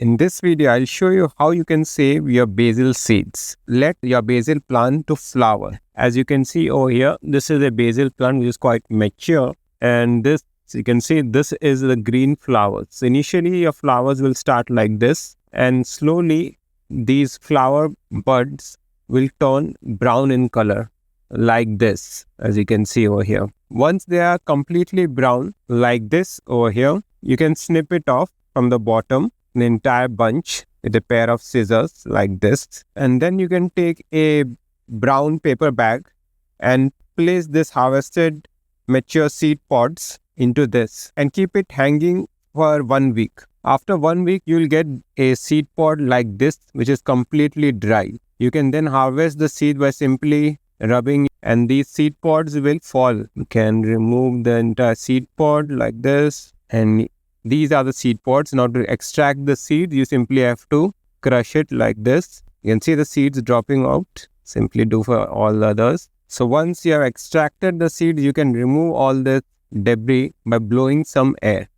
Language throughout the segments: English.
In this video, I'll show you how you can save your basil seeds. Let your basil plant to flower. As you can see over here, this is a basil plant which is quite mature, and this, you can see, this is the green flowers. So initially, your flowers will start like this, and slowly these flower buds will turn brown in color like this, as you can see over here. Once they are completely brown like this over here, you can snip it off from the bottom, an entire bunch, with a pair of scissors like this, and then you can take a brown paper bag and place this harvested mature seed pods into this and keep it hanging for 1 week. After 1 week, you'll get a seed pod like this, which is completely dry. You can then harvest the seed by simply rubbing, and these seed pods will fall. You can remove the entire seed pod like this, and these are the seed pods. Now to extract the seed, you simply have to crush it like this. You can see the seeds dropping out. Simply do for all the others. So once you have extracted the seeds, you can remove all the debris by blowing some air.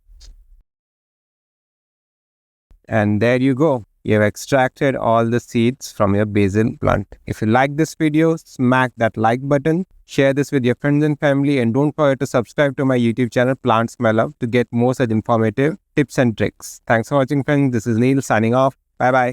And there you go. You have extracted all the seeds from your basil plant. If you like this video, smack that like button, share this with your friends and family, and don't forget to subscribe to my YouTube channel Plants My Love to get more such informative tips and tricks. Thanks for watching, friends. This is Neil signing off. Bye bye.